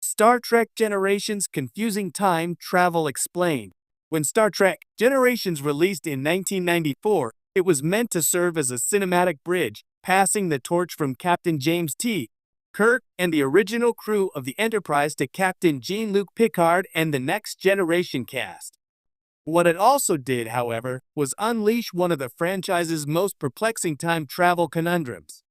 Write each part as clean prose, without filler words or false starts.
Star Trek Generations Confusing Time Travel Explained. When Star Trek Generations released in 1994, it was meant to serve as a cinematic bridge, passing the torch from Captain James T. Kirk and the original crew of the Enterprise to Captain Jean-Luc Picard and the Next Generation cast. What it also did, however, was unleash one of the franchise's most perplexing time travel conundrums.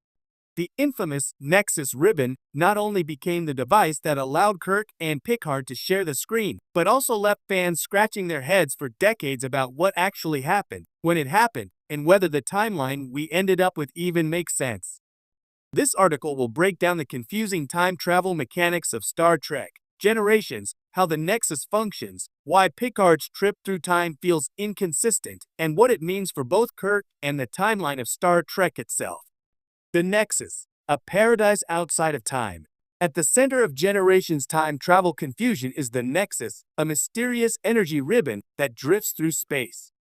The infamous Nexus ribbon not only became the device that allowed Kirk and Picard to share the screen, but also left fans scratching their heads for decades about what actually happened, when it happened, and whether the timeline we ended up with even makes sense. This article will break down the confusing time travel mechanics of Star Trek Generations, how the Nexus functions, why Picard's trip through time feels inconsistent, and what it means for both Kirk and the timeline of Star Trek itself. The Nexus, a paradise outside of time. At the center of Generations' time travel confusion is the Nexus, a mysterious energy ribbon that drifts through space.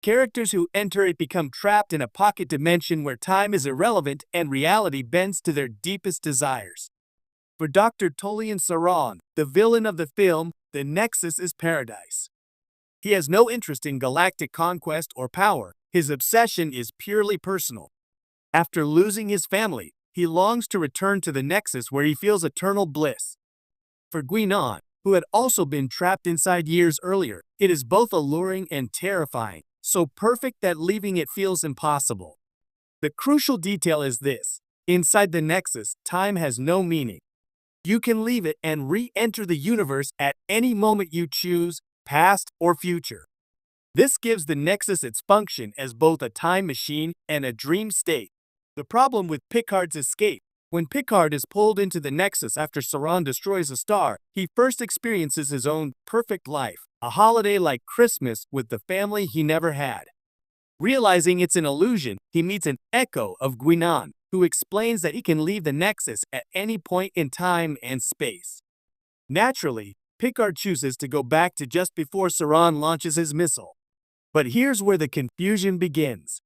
Characters who enter it become trapped in a pocket dimension where time is irrelevant and reality bends to their deepest desires. For Dr. Tolian Saran, the villain of the film, the Nexus is paradise. He has no interest in galactic conquest or power. His obsession is purely personal. After losing his family, he longs to return to the Nexus where he feels eternal bliss. For Guinan, who had also been trapped inside years earlier, it is both alluring and terrifying, so perfect that leaving it feels impossible. The crucial detail is this: inside the Nexus, time has no meaning. You can leave it and re-enter the universe at any moment you choose, past or future. This gives the Nexus its function as both a time machine and a dream state. The problem with Picard's escape: when Picard is pulled into the Nexus after Saran destroys a star, he first experiences his own perfect life, a holiday like Christmas with the family he never had. Realizing it's an illusion, he meets an echo of Guinan, who explains that he can leave the Nexus at any point in time and space. Naturally, Picard chooses to go back to just before Saran launches his missile. But here's where the confusion begins.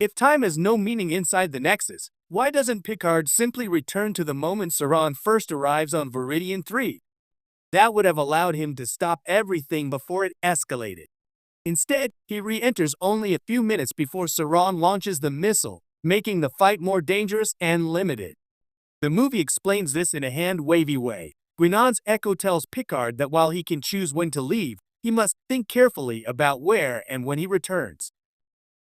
If time has no meaning inside the Nexus, why doesn't Picard simply return to the moment Saran first arrives on Viridian 3? That would have allowed him to stop everything before it escalated. Instead, he re-enters only a few minutes before Saran launches the missile, making the fight more dangerous and limited. The movie explains this in a hand-wavy way. Guinan's echo tells Picard that while he can choose when to leave, he must think carefully about where and when he returns.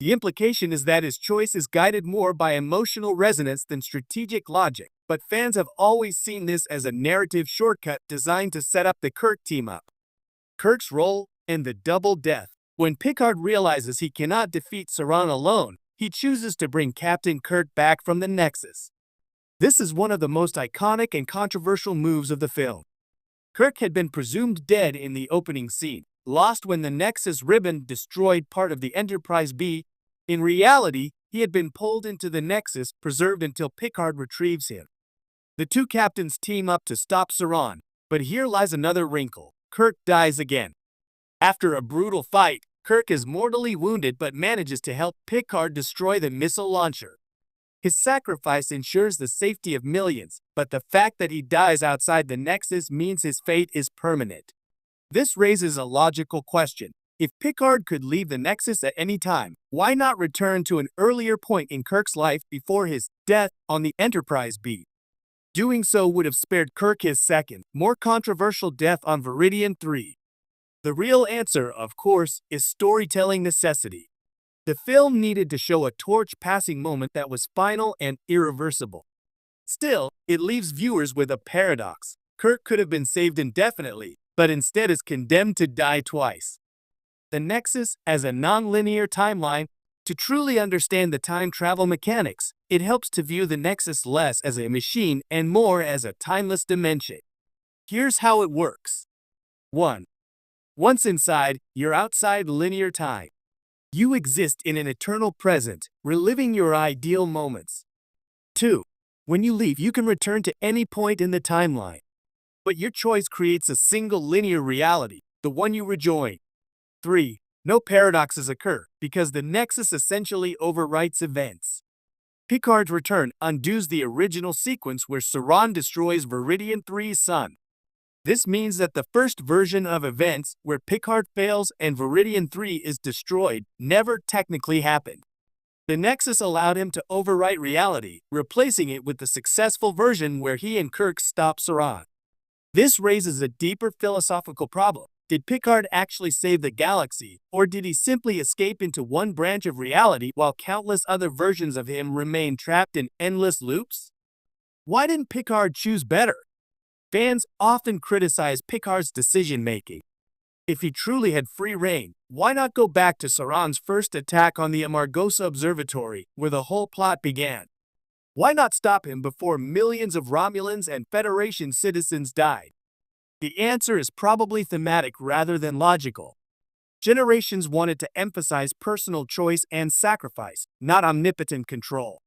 The implication is that his choice is guided more by emotional resonance than strategic logic, but fans have always seen this as a narrative shortcut designed to set up the Kirk team-up. Kirk's role and the double death. When Picard realizes he cannot defeat Saran alone, he chooses to bring Captain Kirk back from the Nexus. This is one of the most iconic and controversial moves of the film. Kirk had been presumed dead in the opening scene, lost when the Nexus ribbon destroyed part of the Enterprise B. In reality, he had been pulled into the Nexus, preserved until Picard retrieves him. The two captains team up to stop Saran, but here lies another wrinkle. Kirk dies again. After a brutal fight, Kirk is mortally wounded but manages to help Picard destroy the missile launcher. His sacrifice ensures the safety of millions, but the fact that he dies outside the Nexus means his fate is permanent. This raises a logical question. If Picard could leave the Nexus at any time, why not return to an earlier point in Kirk's life before his death on the Enterprise B? Doing so would have spared Kirk his second, more controversial death on Viridian 3. The real answer, of course, is storytelling necessity. The film needed to show a torch-passing moment that was final and irreversible. Still, it leaves viewers with a paradox. Kirk could have been saved indefinitely, but instead is condemned to die twice. The Nexus as a non-linear timeline. To truly understand the time travel mechanics, it helps to view the Nexus less as a machine and more as a timeless dimension. Here's how it works. 1. Once inside, you're outside linear time. You exist in an eternal present, reliving your ideal moments. 2. When you leave, you can return to any point in the timeline. But your choice creates a single linear reality, the one you rejoin. 3. No paradoxes occur, because the Nexus essentially overwrites events. Picard's return undoes the original sequence where Saran destroys Viridian 3's sun. This means that the first version of events, where Picard fails and Viridian 3 is destroyed, never technically happened. The Nexus allowed him to overwrite reality, replacing it with the successful version where he and Kirk stop Saran. This raises a deeper philosophical problem. Did Picard actually save the galaxy, or did he simply escape into one branch of reality while countless other versions of him remain trapped in endless loops? Why didn't Picard choose better? Fans often criticize Picard's decision-making. If he truly had free reign, why not go back to Saran's first attack on the Amargosa Observatory, where the whole plot began? Why not stop him before millions of Romulans and Federation citizens died? The answer is probably thematic rather than logical. Generations wanted to emphasize personal choice and sacrifice, not omnipotent control.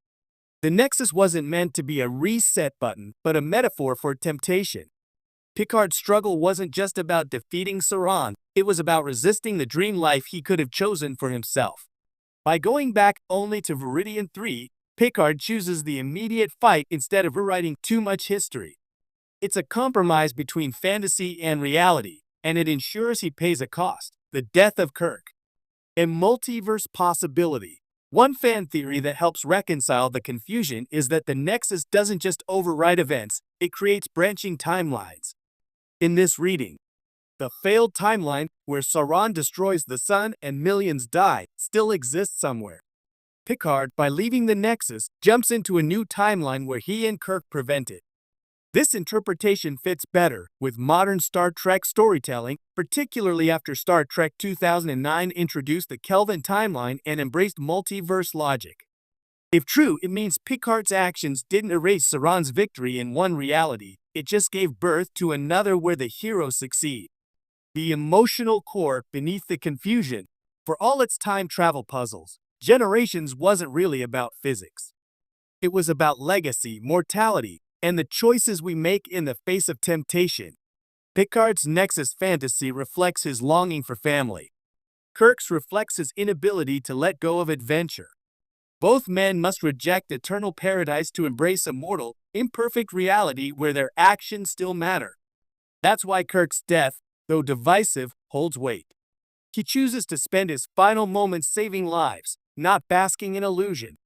The Nexus wasn't meant to be a reset button, but a metaphor for temptation. Picard's struggle wasn't just about defeating Saran, it was about resisting the dream life he could have chosen for himself. By going back only to Viridian 3, Picard chooses the immediate fight instead of rewriting too much history. It's a compromise between fantasy and reality, and it ensures he pays a cost: the death of Kirk. A multiverse possibility. One fan theory that helps reconcile the confusion is that the Nexus doesn't just overwrite events, it creates branching timelines. In this reading, the failed timeline, where Saran destroys the sun and millions die, still exists somewhere. Picard, by leaving the Nexus, jumps into a new timeline where he and Kirk prevent it. This interpretation fits better with modern Star Trek storytelling, particularly after Star Trek 2009 introduced the Kelvin timeline and embraced multiverse logic. If true, it means Picard's actions didn't erase Saran's victory in one reality, it just gave birth to another where the heroes succeed. The emotional core beneath the confusion. For all its time travel puzzles, Generations wasn't really about physics. It was about legacy, mortality, and the choices we make in the face of temptation. Picard's Nexus fantasy reflects his longing for family. Kirk's reflects his inability to let go of adventure. Both men must reject eternal paradise to embrace a mortal, imperfect reality where their actions still matter. That's why Kirk's death, though divisive, holds weight. He chooses to spend his final moments saving lives, not basking in illusion.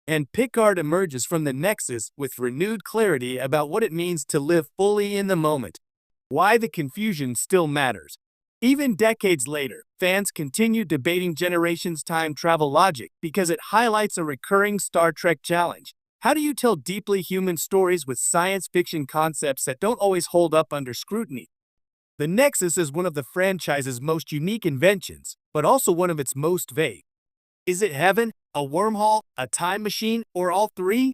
And Picard emerges from the Nexus with renewed clarity about what it means to live fully in the moment. Why the confusion still matters. Even decades later, fans continue debating Generations' time travel logic because it highlights a recurring Star Trek challenge. How do you tell deeply human stories with science fiction concepts that don't always hold up under scrutiny? The Nexus is one of the franchise's most unique inventions, but also one of its most vague. Is it heaven, a wormhole, a time machine, or all three?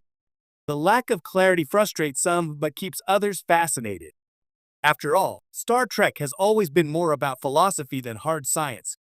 The lack of clarity frustrates some but keeps others fascinated. After all, Star Trek has always been more about philosophy than hard science.